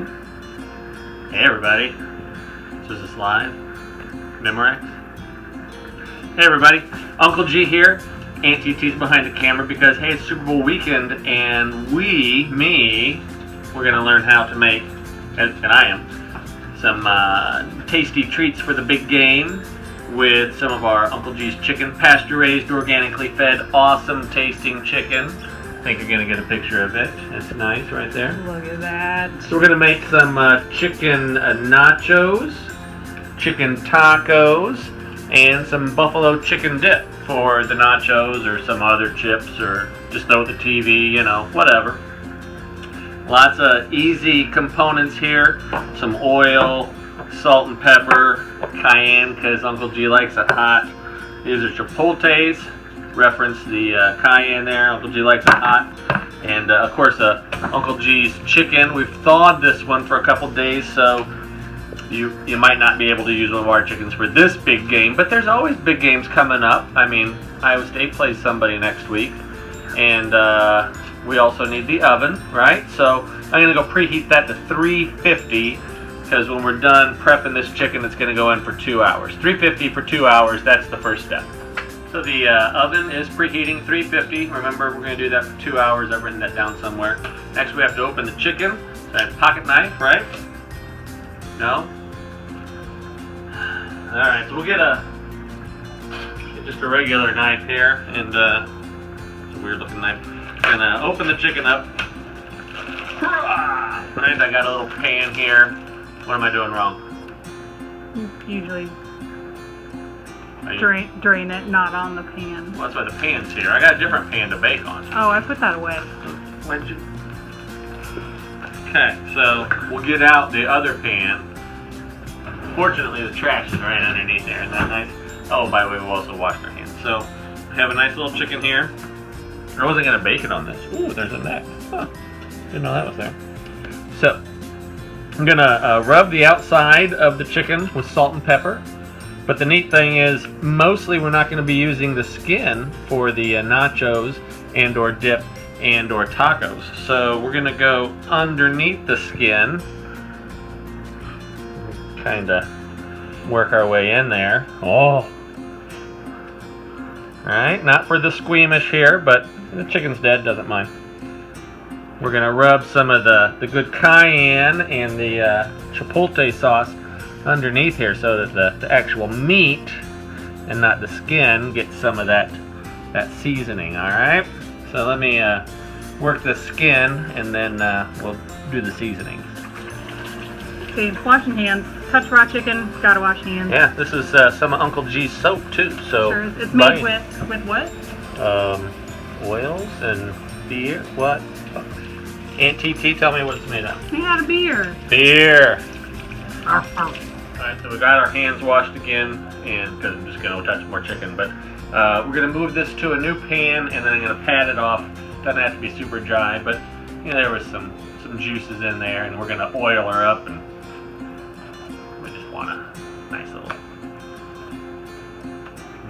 Hey everybody, so is this live? Memorex? Hey everybody, Uncle G here. Auntie T's behind the camera because hey, it's Super Bowl weekend and we're gonna learn how to make, and I am, some tasty treats for the big game with some of our Uncle G's chicken, pasture-raised, organically fed, awesome tasting chicken. I think you're gonna get a picture of it. It's nice right there. Look at that. So we're gonna make some chicken nachos, chicken tacos, and some buffalo chicken dip for the nachos or some other chips or just throw the TV, you know, whatever. Lots of easy components here. Some oil, salt and pepper, cayenne because Uncle G likes it hot. These are chipotles. Reference the cayenne there. Uncle G likes it hot. And of course Uncle G's chicken. We've thawed this one for a couple days, so you might not be able to use one of our chickens for this big game, but there's always big games coming up. I mean, Iowa State plays somebody next week, and we also need the oven, right? So I'm gonna go preheat that to 350 because when we're done prepping this chicken, it's gonna go in for 2 hours. 350 for 2 hours. That's the first step. So the oven is preheating 350. Remember, we're going to do that for 2 hours. I've written that down somewhere. Next, we have to open the chicken. So I have a pocket knife, right? No? Alright, so we'll get just a regular knife here. And it's a weird looking knife. We're going to open the chicken up. Right, I got a little pan here. What am I doing wrong? Usually drain it, not on the pan. Well, that's why the pan's here. I got a different pan to bake on. Oh, I put that away. When'd you? Okay, so we'll get out the other pan. Fortunately, the trash is right underneath there. Isn't that nice? Oh, by the way, we'll also wash our hands. So, we have a nice little chicken here. I wasn't going to bake it on this. Ooh, there's a neck. Huh. Didn't know that was there. So, I'm going to rub the outside of the chicken with salt and pepper. But the neat thing is, mostly we're not going to be using the skin for the nachos and or dip and or tacos. So we're going to go underneath the skin, kind of work our way in there. Oh, alright, not for the squeamish here, but the chicken's dead, doesn't mind. We're going to rub some of the good cayenne and the chipotle sauce underneath here so that the actual meat and not the skin gets some of that seasoning. Alright, so let me work the skin and then we'll do the seasoning. Okay, washing hands. Touch raw chicken, gotta wash hands. Yeah, this is some of Uncle G's soap too. So sure. It's made with what? Oils and beer. What? Aunt TT, tell me what it's made of. Made out of beer. Beer. Alright, so we got our hands washed again, and because I'm just going to touch more chicken, but we're going to move this to a new pan, and then I'm going to pat it off. Doesn't have to be super dry, but you know, there was some juices in there, and we're going to oil her up, and we just want a nice little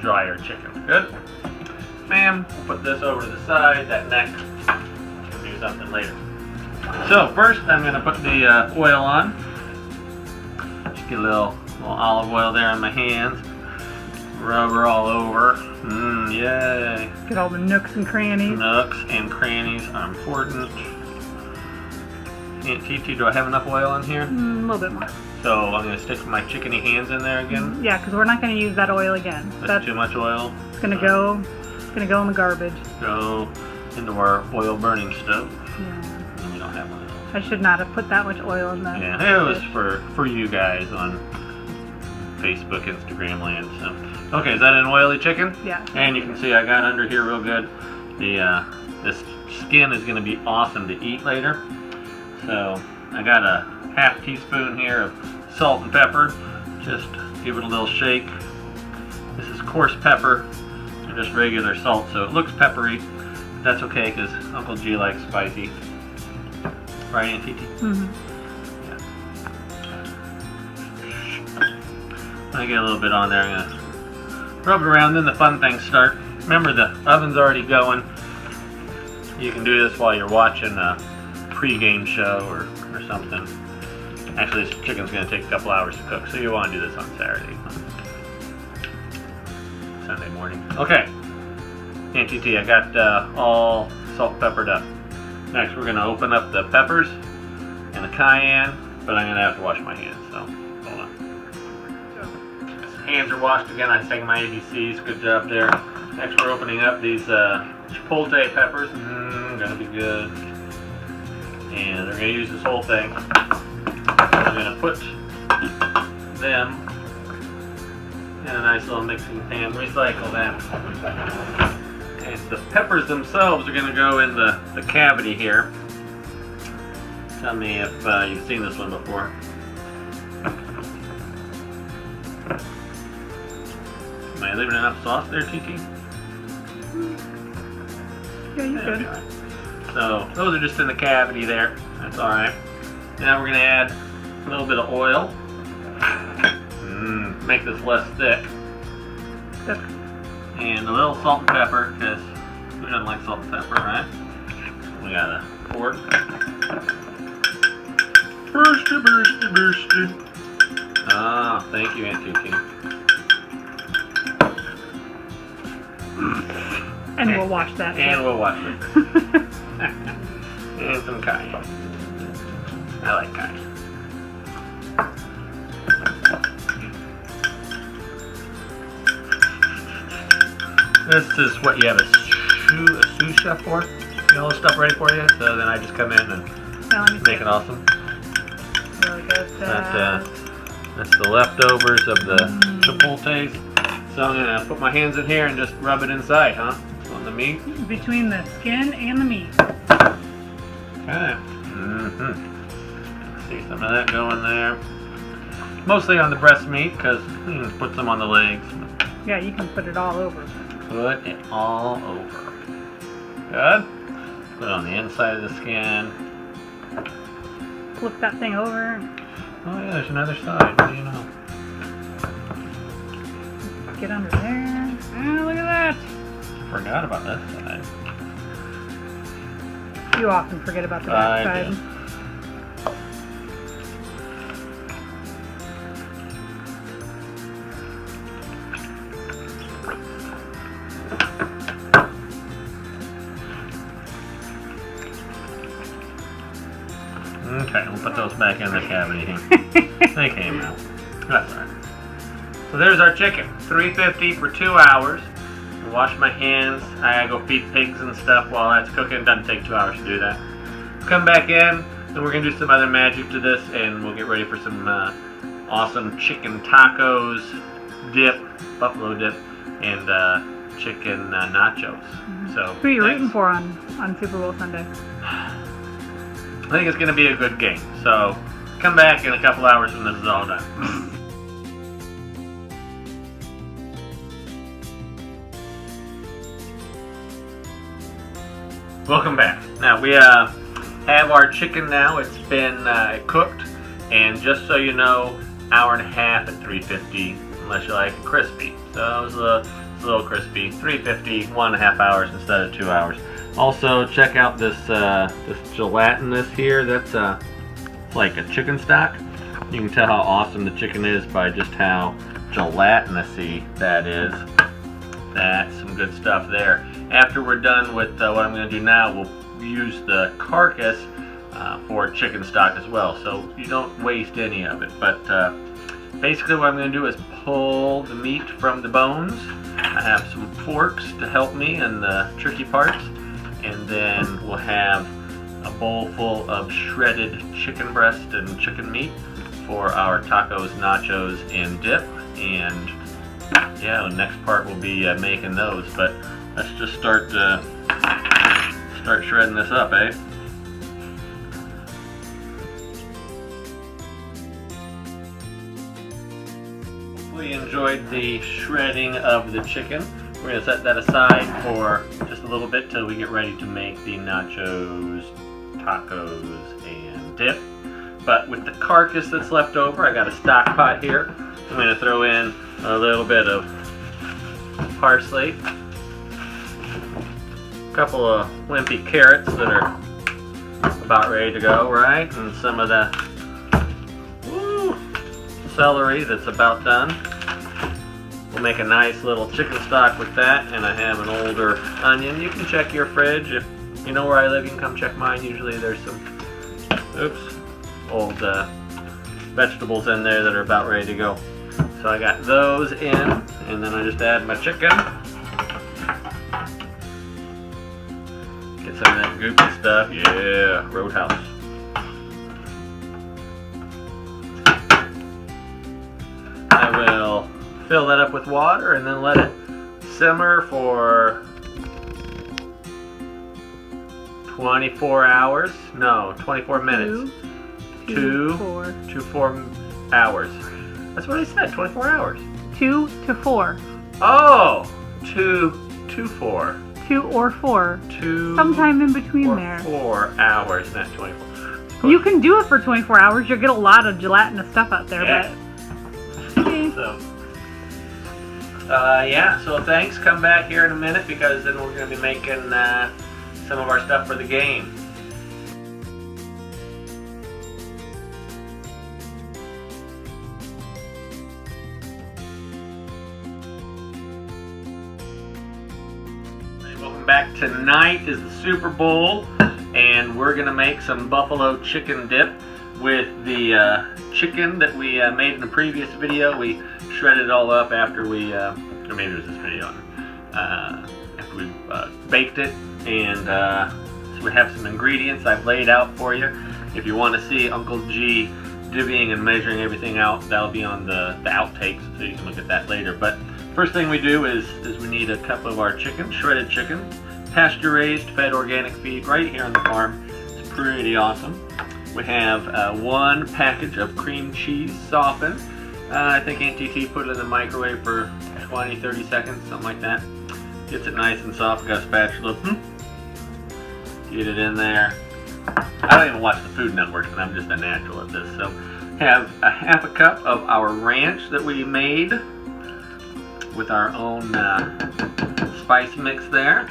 drier chicken. Good? Ma'am, we'll put this over to the side, that neck, we'll do something later. So first, I'm going to put the oil on. Get a little olive oil there on my hands. Rub her all over. Yay. Get all the nooks and crannies. Nooks and crannies are important. Aunt TT, do I have enough oil in here? A little bit more. So I'm going to stick my chickeny hands in there again? Yeah, because we're not going to use that oil again. That's too much oil? It's going to go in the garbage. Go into our oil burning stove. Yeah. And we don't have one of those. I should not have put that much oil in that. Yeah, it was for you guys on Facebook, Instagram land. So, okay, is that an oily chicken? Yeah. And you can see I got under here real good. This skin is going to be awesome to eat later. So I got a half teaspoon here of salt and pepper. Just give it a little shake. This is coarse pepper, and just regular salt, so it looks peppery. But that's okay because Uncle G likes spicy. Right, Aunt TT? Mm-hmm. Yeah. I get a little bit on there. I'm gonna rub it around. Then the fun things start. Remember, the oven's already going. You can do this while you're watching a pre-game show or something. Actually, this chicken's going to take a couple hours to cook, so you want to do this on Saturday. Sunday morning. Okay. NTT, I got all salt and peppered up. Next, we're going to open up the peppers and the cayenne, but I'm going to have to wash my hands, so hold on. Hands are washed again. I'm taking my ABCs. Good job there. Next, we're opening up these chipotle peppers. Gonna be good. And they're gonna use this whole thing. I'm gonna put them in a nice little mixing pan. Recycle that. And the peppers themselves are gonna go in the cavity here. Tell me if you've seen this one before. Am I leaving enough sauce there, TT? Yeah, you could. So those are just in the cavity there. That's all right. Now we're gonna add a little bit of oil. Make this less thick. And a little salt and pepper, because who doesn't like salt and pepper, right? We got a fork. Bursty. Ah, thank you, Aunt Tuki. And we'll wash that. And we'll wash it. And some cayenne. I like cayenne. This is what you have a sous chef for. You know, all the stuff ready for you. So then I just come in and make it awesome. Really good. That's the leftovers of the chipotles. So I'm gonna put my hands in here and just rub it inside, huh? On the meat. Between the skin and the meat. Okay. See some of that going there. Mostly on the breast meat, because you can put some on the legs. Yeah, you can put it all over. Put it all over. Good. Put it on the inside of the skin. Flip that thing over. Oh yeah, there's another side. What do you know? Get under there. Oh, look at that. Forgot about that side. You often forget about the back side. I do. Okay, we'll put those back in the cavity here. They came out. That's alright. So there's our chicken. $3.50 for 2 hours. I'll wash my hands. I gotta go feed pigs and stuff while that's cooking. It doesn't take 2 hours to do that. Come back in, and we're gonna do some other magic to this, and we'll get ready for some awesome chicken tacos, dip, buffalo dip, and chicken nachos. So who are you rooting for on Super Bowl Sunday? I think it's going to be a good game. So come back in a couple hours when this is all done. Welcome back. Now we have our chicken now. It's been cooked, and just so you know, hour and a half at 350, unless you like it crispy. So it was a little crispy. 350, 1.5 hours instead of 2 hours. Also, check out this this gelatinous here. That's like a chicken stock. You can tell how awesome the chicken is by just how gelatinousy that is. That's some good stuff there. After we're done with what I'm going to do now, we'll use the carcass for chicken stock as well. So you don't waste any of it. But basically what I'm going to do is pull the meat from the bones. I have some forks to help me in the tricky parts. And then we'll have a bowl full of shredded chicken breast and chicken meat for our tacos, nachos, and dip. And yeah, the next part will be making those. But let's just start shredding this up, eh? Hopefully you enjoyed the shredding of the chicken. We're going to set that aside for just a little bit till we get ready to make the nachos, tacos, and dip. But with the carcass that's left over, I got a stock pot here. I'm going to throw in a little bit of parsley, a couple of wimpy carrots that are about ready to go, right? And some of the celery that's about done. We'll make a nice little chicken stock with that, and I have an older onion. You can check your fridge. If you know where I live, you can come check mine. Usually there's some old vegetables in there that are about ready to go. So I got those in, and then I just add my chicken. Get some of that goopy stuff. Yeah, Roadhouse. I will fill that up with water and then let it simmer for 24 hours. No, 24 minutes. 4 hours. That's what I said, 24 hours. 2 to 4. Oh, 2 to 4. 2 or 4. 2 sometime in between or there. 4 hours, not 24. You can do it for 24 hours. You'll get a lot of gelatinous stuff out there, yeah. but okay. So, yeah, so thanks. Come back here in a minute because then we're going to be making some of our stuff for the game. Welcome back. Tonight is the Super Bowl, and we're going to make some buffalo chicken dip with the chicken that we made in the previous video. We shredded it all up after we, or maybe it was this video, after we baked it, and so we have some ingredients I've laid out for you. If you want to see Uncle G divvying and measuring everything out, that'll be on the outtakes, so you can look at that later. But first thing we do is we need a cup of our chicken, shredded chicken, pasture raised, fed organic feed right here on the farm. It's pretty awesome. We have 1 package of cream cheese softened. I think Aunt TT put it in the microwave for 20-30 seconds, something like that. Gets it nice and soft. Got a spatula. Get it in there. I don't even watch the Food Network, and I'm just a natural at this. So have a half a cup of our ranch that we made with our own spice mix there.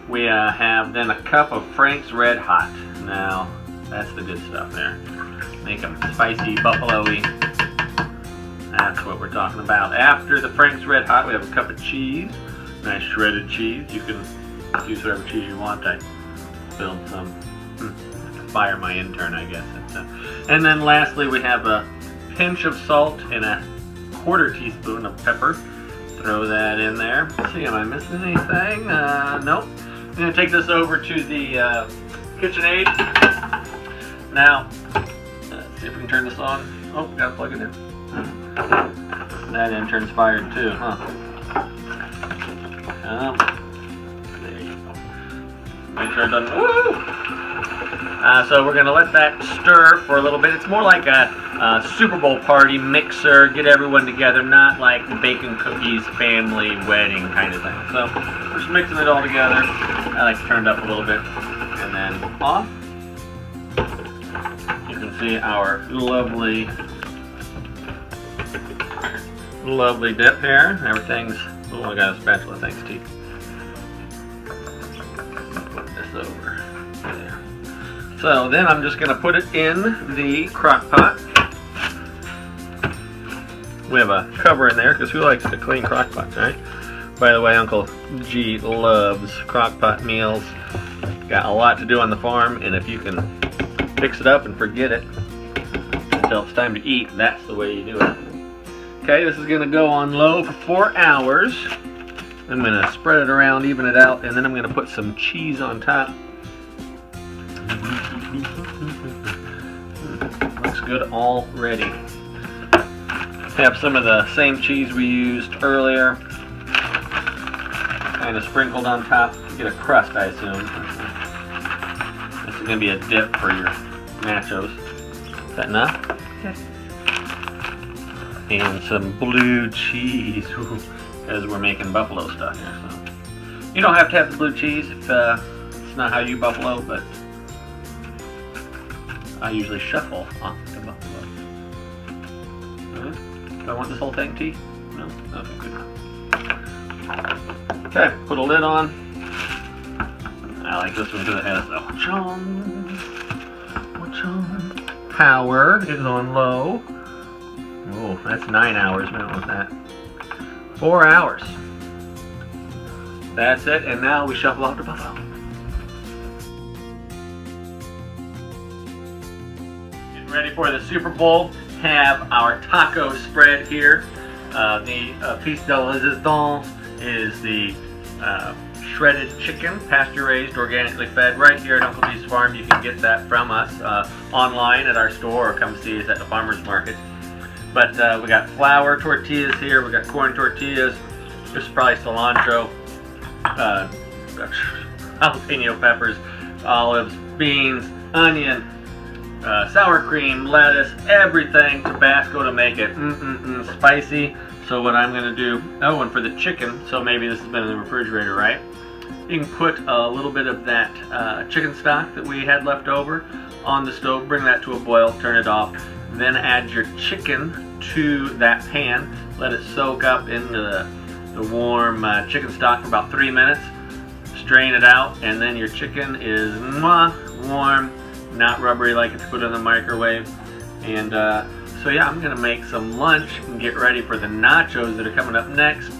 We have then a cup of Frank's Red Hot. Now, that's the good stuff there. Make them spicy, buffalo-y. That's what we're talking about. After the Frank's Red Hot, we have a cup of cheese. Nice shredded cheese. You can use whatever cheese you want. I spilled some. Fire my intern, I guess. And then lastly, we have a pinch of salt and a 1/4 teaspoon of pepper. Throw that in there. Let's see, am I missing anything? Nope. I'm going to take this over to the KitchenAid. Now, let's see if we can turn this on. Oh, gotta plug it in. That intern's fired too, huh? There you go. Make sure it doesn't. Woo! So we're going to let that stir for a little bit. It's more like a Super Bowl party mixer, get everyone together, not like the bacon cookies family wedding kind of thing. So we're just mixing it all together. I like to turn it up a little bit and then off. You can see our lovely dip here. Everything's, oh, I got a spatula, thanks T. Put this over there. So then I'm just going to put it in the crock pot. We have a cover in there because who likes to clean crock pots, right? By the way, Uncle G loves crock pot meals. Got a lot to do on the farm, and if you can fix it up and forget it until it's time to eat, that's the way you do it. Okay, this is going to go on low for 4 hours. I'm going to spread it around, even it out, and then I'm going to put some cheese on top. Looks good already. Have some of the same cheese we used earlier, kind of sprinkled on top to get a crust, I assume. This is going to be a dip for your nachos. Is that enough? Okay. And some blue cheese, as we're making buffalo stuff here. So you don't have to have the blue cheese if it's not how you buffalo, but I usually shuffle off the buffalo. Do I want this whole thing, T? No? Okay, good. Okay, put a lid on. I like this one because it has the power is on low. Oh, that's 9 hours. When was that? 4 hours. That's it, and now we shuffle off to Buffalo. Getting ready for the Super Bowl. Have our taco spread here. The piece de resistance is the shredded chicken, pasture-raised, organically fed, right here at Uncle G's Farm. You can get that from us online at our store, or come see us at the farmer's market. But we got flour tortillas here. We got corn tortillas. This is probably cilantro, jalapeno peppers, olives, beans, onion, sour cream, lettuce, everything Tabasco to make it spicy. So what I'm going to do, oh, and for the chicken, so maybe this has been in the refrigerator, right? You can put a little bit of that chicken stock that we had left over on the stove, bring that to a boil, turn it off, then add your chicken to that pan, let it soak up into the warm chicken stock for about 3 minutes, strain it out, and then your chicken is warm, not rubbery like it's put in the microwave. And so yeah, I'm gonna make some lunch and get ready for the nachos that are coming up next.